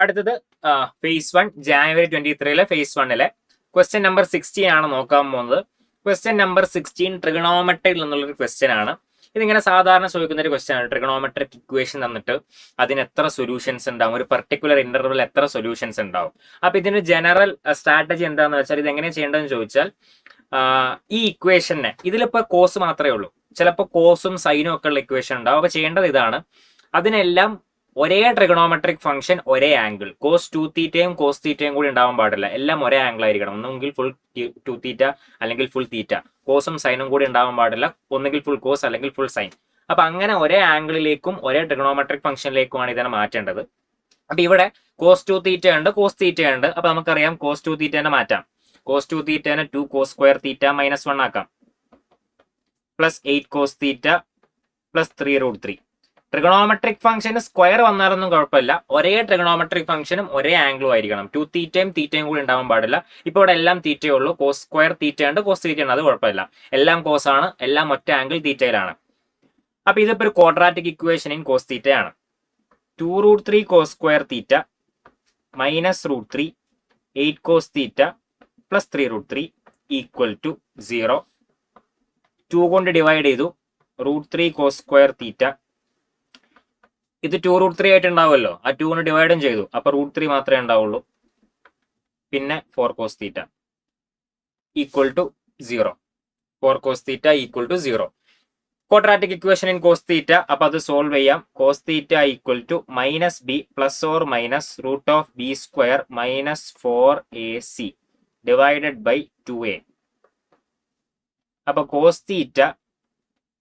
അടുത്തത് phase 1 January 23 phase 1 question number 16 ആണ് നോക്കാൻ പോകുന്നത്. ക്വസ്റ്റ്യൻ നമ്പർ 16 ട്രിഗണോമെട്രിയിൽ നിന്നുള്ളൊരു ക്വസ്റ്റ്യൻ ആണ്. ഇതിങ്ങനെ സാധാരണ ചോദിക്കുന്ന ഒരു ക്വസ്റ്റ്യൻ ആണ്. ട്രിഗണോമെട്രിക് ഇക്വേഷൻ തന്നിട്ട് അതിന് എത്ര സൊല്യൂഷൻസ് ഉണ്ടാവും, ഒരു പർട്ടിക്കുലർ ഇന്റർവൽ എത്ര സൊല്യൂഷൻസ് ഉണ്ടാവും. അപ്പൊ ഇതിന്റെ ജനറൽ സ്ട്രാറ്റജി എന്താണെന്ന് വെച്ചാൽ, ഇത് എങ്ങനെ ചെയ്യേണ്ടതെന്ന് ചോദിച്ചാൽ, ഈ ഇക്വേഷനെ ഇതിലിപ്പോ കോസ് മാത്രമേ ഉള്ളൂ, ചിലപ്പോൾ കോസും സൈനും ഒക്കെ ഉള്ള ഇക്വേഷൻ ഉണ്ടാവും. അപ്പൊ ചെയ്യേണ്ടത് ഇതാണ്, അതിനെല്ലാം ഒരേ ട്രിഗണോമെട്രിക് ഫംഗ്ഷൻ ഒരേ ആംഗിൾ, കോസ് 2 തീറ്റയും കോസ് തീറ്റയും കൂടി ഉണ്ടാവാൻ പാടില്ല, എല്ലാം ഒരേ ആംഗിൾ ആയിരിക്കണം. ഒന്നുകിൽ ഫുൾ 2 തീറ്റ അല്ലെങ്കിൽ ഫുൾ തീറ്റ, കോസും സൈനും കൂടി ഉണ്ടാവാൻ പാടില്ല, ഒന്നുകിൽ ഫുൾ കോസ് അല്ലെങ്കിൽ ഫുൾ സൈൻ. അപ്പൊ അങ്ങനെ ഒരേ ആംഗിളിലേക്കും ഒരേ ട്രിഗണോമെട്രിക് ഫംഗ്ഷനിലേക്കുമാണ് ഇതിനെ മാറ്റേണ്ടത്. അപ്പൊ ഇവിടെ കോസ് 2 തീറ്റ ഉണ്ട്, കോസ് തീറ്റ ഉണ്ട്. അപ്പൊ നമുക്കറിയാം കോസ് 2 തീറ്റേനെ മാറ്റാം. കോസ് 2 തീറ്റേനെ 2 കോസ് സ്ക്വയർ തീറ്റ മൈനസ് 1 ആക്കാം, plus 8 cos theta plus 3√3. Trigonometric ഫംഗ്ഷന് സ്ക്വയർ വന്നാലൊന്നും കുഴപ്പമില്ല, ഒരേ ട്രിഗണോമെട്രിക് ഫംഗ്ഷനും ഒരേ ആംഗിളും ആയിരിക്കണം. 2 തീറ്റയും തീറ്റയും കൂടി ഉണ്ടാവാൻ പാടില്ല. ഇപ്പോൾ ഇവിടെ എല്ലാം തീറ്റയേ ഉള്ളൂ, കോസ് സ്ക്വയർ തീറ്റ ഉണ്ട്, കോസ് തീറ്റ ഉണ്ട്, അത് കുഴപ്പമില്ല. എല്ലാം കോസ് ആണ്, എല്ലാം ഒറ്റ ആംഗിൾ തീറ്റയിലാണ്. അപ്പൊ ഇതിപ്പോ ഒരു quadratic equation in cos theta ആണ്. 2√3 cos square theta minus √3 8 cos theta plus 3√3 equal to 0. 2 കൊണ്ട് ഡിവൈഡ് ചെയ്തു, √3 കോസ് സ്ക്വയർ തീറ്റ, ഇത് 2√3 ആയിട്ട് ഉണ്ടാവുമല്ലോ, ആ 2 കൊണ്ട് ഡിവൈഡും ചെയ്തു, അപ്പൊ √3 മാത്രമേ ഉണ്ടാവുള്ളൂ. പിന്നെ 4 cos theta equal to 0. 4 cos theta equal to 0. Quadratic equation in cos theta. അപ്പൊ അത് സോൾവ് ചെയ്യാം. Cos theta equal to minus b plus or minus root of b square minus 4ac divided by 2a. അപ്പൊ cos theta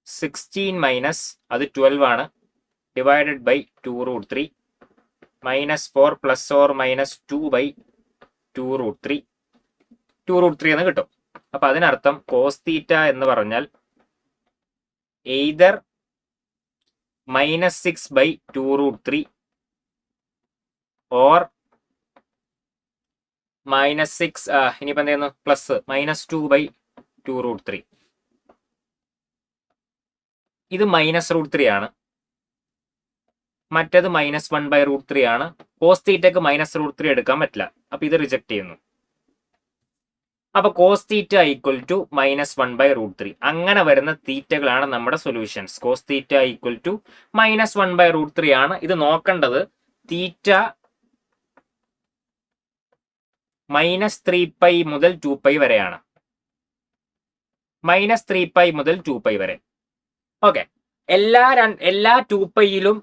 16 minus അത് 12 ആണ്, divided by 2√3 minus 4 plus or minus 2 by 2√3 എന്ന് കിട്ടും. അപ്പൊ അതിനർത്ഥം കോസ് തീറ്റ എന്ന് പറഞ്ഞാൽ either minus 6 by 2√3 or minus 6, ഇനിയിപ്പോ എന്തായിരുന്നു, പ്ലസ് മൈനസ് 2 ബൈ 2√3. ഇത് മൈനസ് √3 ആണ്, മറ്റേത് മൈനസ് 1 ബൈ √3 ആണ്. കോസ് തീറ്റക്ക് മൈനസ് √3 എടുക്കാൻ പറ്റില്ല, അപ്പൊ ഇത് റിജക്ട് ചെയ്യുന്നു. അപ്പൊ cos theta equal to minus 1 by √3. അങ്ങനെ വരുന്ന തീറ്റകളാണ് നമ്മുടെ solutions. Cos theta equal to minus 1 by √3 ആണ്. ഇത് നോക്കേണ്ടത് തീറ്റ മൈനസ് 3π മുതൽ 2π വരെയാണ്. മൈനസ് 3π മുതൽ 2π വരെ. ഓക്കെ, എല്ലാ 2πയിലും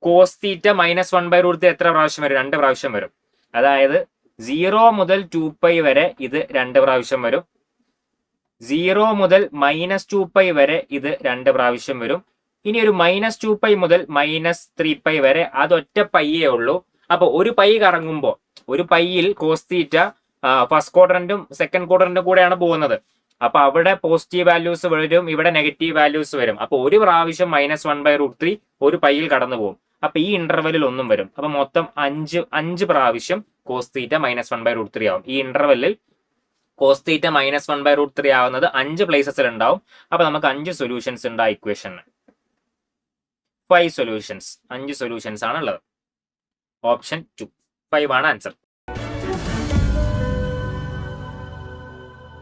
കോസ് തീറ്റ മൈനസ് 1 ബൈ √3 എത്ര പ്രാവശ്യം വരും? 2 പ്രാവശ്യം വരും. അതായത് 0 മുതൽ 2π വരെ ഇത് 2 പ്രാവശ്യം വരും. 0 മുതൽ മൈനസ് 2π വരെ ഇത് 2 പ്രാവശ്യം വരും. ഇനി ഒരു മൈനസ് 2π മുതൽ മൈനസ് 3π വരെ അതൊറ്റ പയ്യേ ഉള്ളൂ. അപ്പൊ ഒരു പൈ കറങ്ങുമ്പോൾ ഒരു പൈയിൽ കോസ് തീറ്റ ഫസ്റ്റ് ക്വാഡ്രന്റും സെക്കൻഡ് ക്വാഡ്രന്റും കൂടെയാണ് പോകുന്നത്. അപ്പൊ അവിടെ പോസിറ്റീവ് വാല്യൂസ് വരും, ഇവിടെ നെഗറ്റീവ് വാല്യൂസ് വരും. അപ്പൊ ഒരു പ്രാവശ്യം മൈനസ് 1 ബൈ √3 ഒരു പൈയിൽ കടന്നു പോകും. അപ്പൊ ഈ ഇന്റർവെല്ലിൽ ഒന്നും വരും. അപ്പൊ മൊത്തം 5 പ്രാവശ്യം കോസ് തീറ്റ മൈനസ് 1 ബൈ √3 ആവും. ഈ ഇന്റർവെല്ലിൽ കോസ് തീറ്റ മൈനസ് 1 ബൈ √3 ആവുന്നത് 5 പ്ലേസസിൽ ഉണ്ടാവും. അപ്പൊ നമുക്ക് 5 സൊല്യൂഷൻസ് ഉണ്ട് ആ ഇക്വേഷന്. 5 സൊല്യൂഷൻസ്, 5 സൊല്യൂഷൻസ് ആണ് ഉള്ളത്. ഓപ്ഷൻ 2 5 ആണ് ആൻസർ.